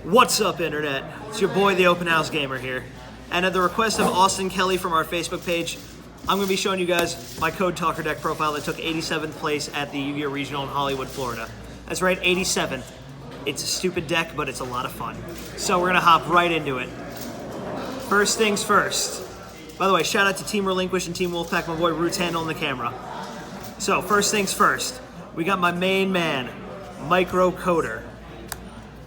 What's up, Internet? It's your boy, the Open House Gamer here. And at the request of Austin Kelly from our Facebook page, I'm going to be showing you guys my Code Talker deck profile that took 87th place at the Yu-Gi-Oh! Regional in Hollywood, Florida. That's right, 87th. It's a stupid deck, but it's a lot of fun. So we're going to hop right into it. First things first. By the way, shout out to Team Relinquish and Team Wolfpack, my boy ROOTZ handling the camera. So, first things first. We got my main man, Micro Coder.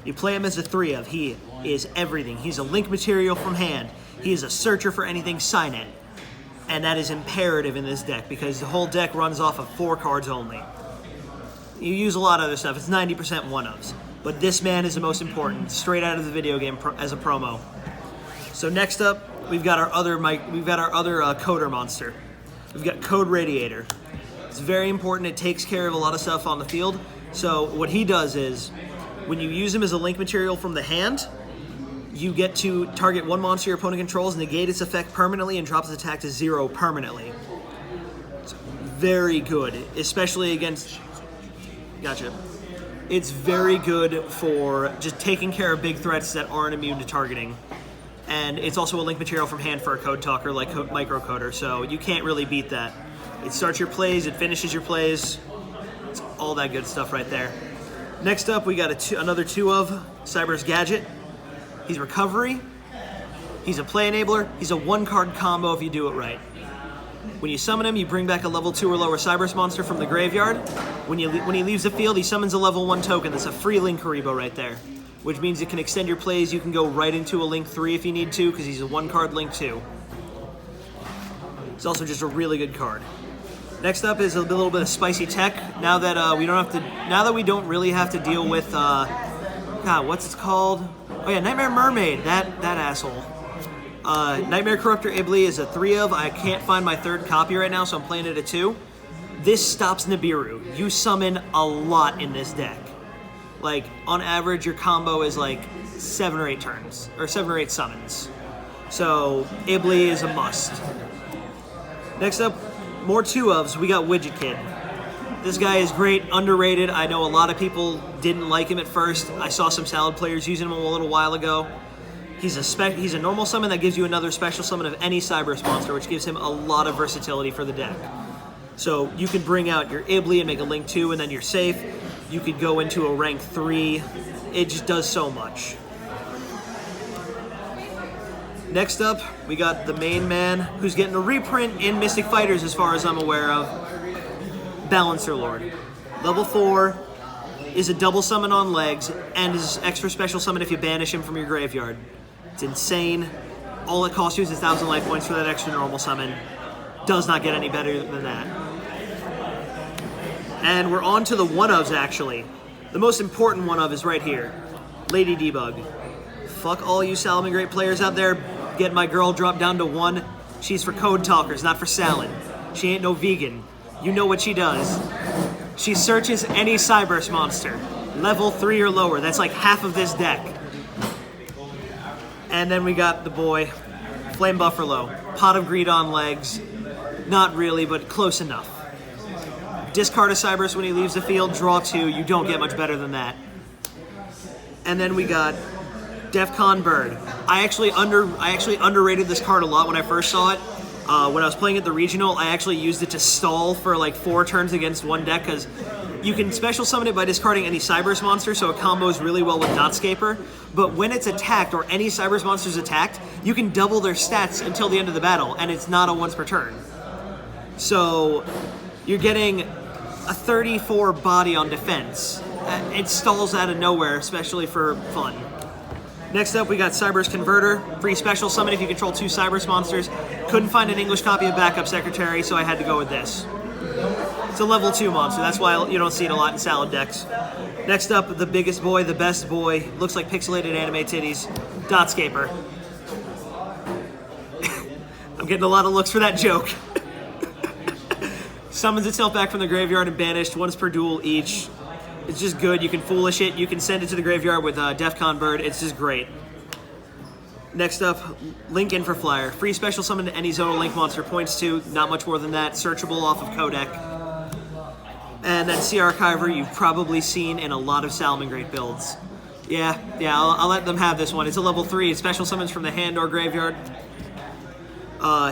You play him as a 3-of. He is everything. He's a link material from hand. He is a searcher for anything Signet. And that is imperative in this deck because the whole deck runs off of 4 cards only. You use a lot of other stuff. It's 90% 1-ofs. But this man is the most important, straight out of the video game as a promo. So next up, we've got our other Coder monster. We've got Code Radiator. It's very important. It takes care of a lot of stuff on the field. So what he does is, when you use him as a link material from the hand, you get to target one monster your opponent controls, negate its effect permanently, and drops its attack to 0 permanently. It's very good, especially against... Gotcha. It's very good for just taking care of big threats that aren't immune to targeting. And it's also a link material from hand for a Code Talker like Microcoder, so you can't really beat that. It starts your plays, it finishes your plays. It's all that good stuff right there. Next up, we got another 2-of Cyber's Gadget. He's Recovery. He's a play enabler. He's a 1-card combo if you do it right. When you summon him, you bring back a level 2 or lower Cyber's monster from the graveyard. When he leaves the field, he summons a level 1 token. That's a free Link Karibo right there, which means you can extend your plays. You can go right into a Link 3 if you need to, because he's a 1-card Link 2. It's also just a really good card. Next up is a little bit of spicy tech. Now that we don't really have to deal with God, what's it called? Oh yeah, Nightmare Mermaid. That asshole. Nightmare Corruptor Ibli is a 3-of. I can't find my 3rd copy right now, so I'm playing it at 2. This stops Nibiru. You summon a lot in this deck. Like, on average, your combo is like 7 or 8 turns, or 7 or 8 summons. So, Ibli is a must. Next up, more 2-ofs. We got Widget Kid. This guy is great, underrated. I know a lot of people didn't like him at first. I saw some Salad players using him a little while ago. He's a normal summon that gives you another special summon of any Cyber's monster, which gives him a lot of versatility for the deck. So you can bring out your Ibli and make a Link 2 and then you're safe. You could go into a rank 3. It just does so much. Next up, we got the main man, who's getting a reprint in Mystic Fighters as far as I'm aware of. Balancer Lord. Level 4 is a double summon on legs and is extra special summon if you banish him from your graveyard. It's insane. All it costs you is 1,000 life points for that extra normal summon. Does not get any better than that. And we're on to the 1-ofs actually. The most important 1-of is right here. Lady Debug. Fuck all you Salamangreat players out there. Get my girl dropped down to 1. She's for Code Talkers, not for Salad. She ain't no vegan. You know what she does. She searches any Cyber's monster. Level 3 or lower. That's like half of this deck. And then we got the boy, Flame Buffalo. Pot of Greed on legs. Not really, but close enough. Discard a Cyber's when he leaves the field, draw 2. You don't get much better than that. And then we got Defcon Bird. I actually underrated this card a lot when I first saw it. When I was playing at the regional, I actually used it to stall for like 4 turns against one deck because you can special summon it by discarding any Cyber's monster, so it combos really well with Dotscaper. But when it's attacked or any Cyber's monster is attacked, you can double their stats until the end of the battle, and it's not a once per turn. So you're getting a 34 body on defense. It stalls out of nowhere, especially for fun. Next up, we got Cyber's Converter. Free special summon if you control 2 Cyber's monsters. Couldn't find an English copy of Backup Secretary, so I had to go with this. It's a level 2 monster. That's why you don't see it a lot in Salad decks. Next up, the biggest boy, the best boy. Looks like pixelated anime titties. Dotscaper. I'm getting a lot of looks for that joke. Summons itself back from the graveyard and banished, once per duel each. It's just good. You can foolish it. You can send it to the graveyard with Defcon Bird. It's just great. Next up, Link in for Flyer. Free special summon to any Zonal Link monster. Points 2. Not much more than that. Searchable off of Codec. And then Sea Archiver, you've probably seen in a lot of Salamangreat builds. Yeah, I'll let them have this one. It's a level 3. It's special summons from the hand or graveyard.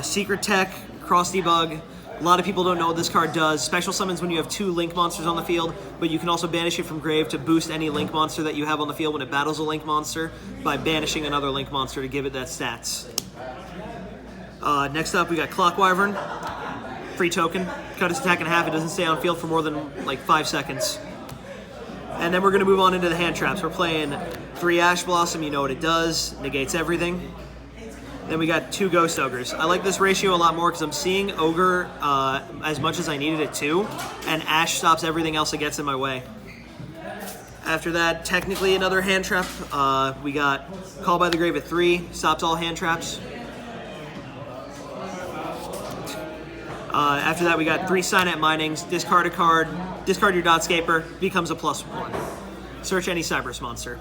Secret Tech, Cross Debug. A lot of people don't know what this card does. Special summons when you have 2 Link monsters on the field, but you can also banish it from grave to boost any Link monster that you have on the field when it battles a Link monster by banishing another Link monster to give it that stats. Next up, we got Clock Wyvern. Free token. Cut its attack in half. It doesn't stay on field for more than like 5 seconds. And then we're going to move on into the hand traps. We're playing 3 Ash Blossom. You know what it does. Negates everything. Then we got 2 Ghost Ogres. I like this ratio a lot more because I'm seeing Ogre as much as I needed it to, and Ash stops everything else that gets in my way. After that, technically another hand trap. We got Call by the Grave at 3, stops all hand traps. After that, we got 3 Signet Minings, discard a card, discard your Dotscaper, becomes a +1. Search any Cyberus monster.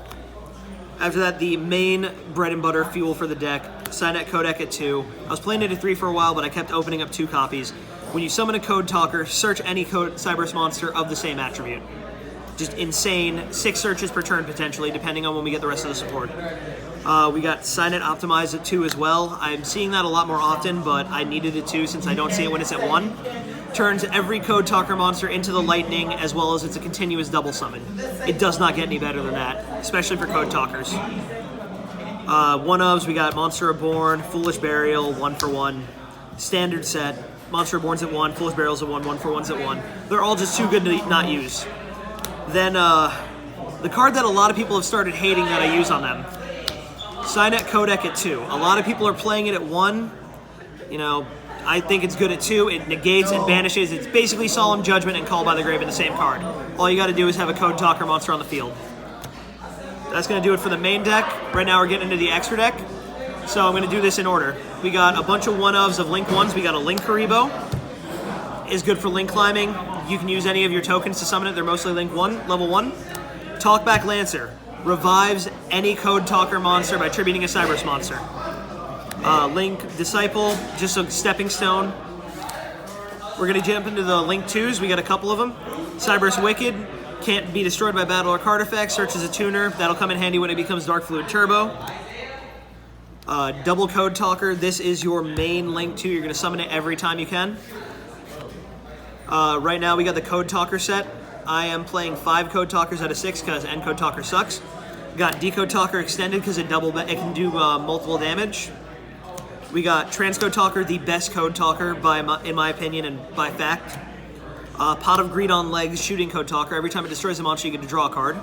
After that, the main bread and butter fuel for the deck, Signet Codec at 2. I was playing it at 3 for a while, but I kept opening up 2 copies. When you summon a Code Talker, search any Cyberus monster of the same attribute. Just insane, 6 searches per turn potentially, depending on when we get the rest of the support. We got Signet Optimize at 2 as well. I'm seeing that a lot more often, but I needed it too since I don't see it when it's at 1. Turns every Code Talker monster into the Lightning, as well as it's a continuous double summon. It does not get any better than that, especially for Code Talkers. One-ofs, we got Monster Reborn, Foolish Burial, 1 for 1. Standard set, Monster Reborn's at 1, Foolish Burial's at 1, 1 for 1's at 1. They're all just too good to not use. Then, the card that a lot of people have started hating that I use on them, Signet Codec at 2. A lot of people are playing it at 1. You know, I think it's good at 2. It negates and banishes. It's basically Solemn Judgment and Call by the Grave in the same card. All you got to do is have a Code Talker monster on the field. That's going to do it for the main deck. Right now we're getting into the extra deck. So I'm going to do this in order. We got a bunch of one-ofs of Link 1s. We got a Link Karibo. Is good for Link climbing. You can use any of your tokens to summon it. They're mostly Link 1, level 1. Talkback Lancer. Revives any Code Talker monster by tributing a Cyberus monster. Link Disciple, just a stepping stone. We're going to jump into the Link 2s. We got a couple of them. Cyberus Wicked, can't be destroyed by battle or card effects. Search as a tuner. That'll come in handy when it becomes Dark Fluid Turbo. Double Code Talker, this is your main Link 2. You're going to summon it every time you can. Right now we got the Code Talker set. I am playing 5 Code Talkers out of 6 because End Code Talker sucks. Got Decode Talker extended because it can do multiple damage. We got Transcode Talker, the best Code Talker in my opinion and by fact. Pot of Greed on legs, shooting Code Talker. Every time it destroys a monster, you get to draw a card.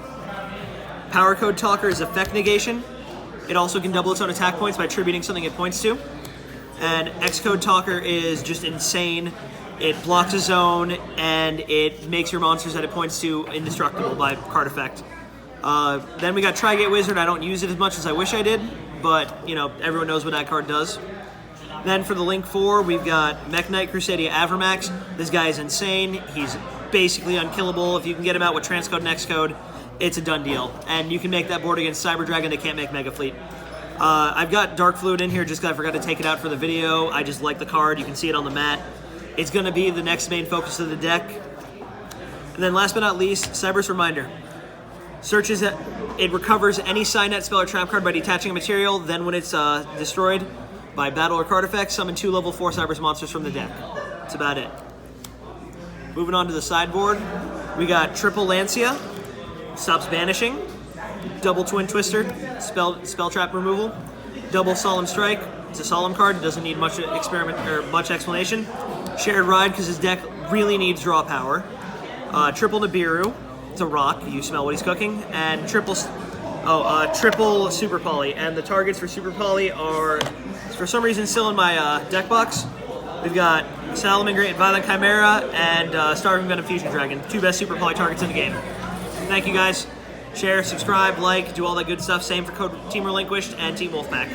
Power Code Talker is effect negation. It also can double its own attack points by tributing something it points to. And X Code Talker is just insane. It blocks a zone, and it makes your monsters that it points to indestructible by card effect. Then we got Trigate Wizard. I don't use it as much as I wish I did, but, you know, everyone knows what that card does. Then for the Link 4, we've got Mech Knight Crusadia Avramax. This guy is insane. He's basically unkillable. If you can get him out with Transcode and Xcode, it's a done deal. And you can make that board against Cyber Dragon. They can't make Mega Fleet. I've got Dark Fluid in here just because I forgot to take it out for the video. I just like the card. You can see it on the mat. It's going to be the next main focus of the deck. And then last but not least, Cyberus Reminder. Searches it recovers any Signet spell or trap card by detaching a material. Then when it's destroyed by battle or card effects, summon 2 level 4 Cyberus monsters from the deck. That's about it. Moving on to the sideboard, we got Triple Lancia. Stops banishing. Double Twin Twister. Spell trap removal. Double Solemn Strike. It's a Solemn card. It doesn't need much explanation. Shared Ride because his deck really needs draw power. Triple Nibiru. It's a rock. You smell what he's cooking. And triple Super Poly. And the targets for Super Poly are, for some reason, still in my deck box. We've got Salamangreat, Violent Chimera, and Starving Venom Fusion Dragon. 2 best Super Poly targets in the game. Thank you guys. Share, subscribe, like, do all that good stuff. Same for Code Team Relinquished and Team Wolfpack.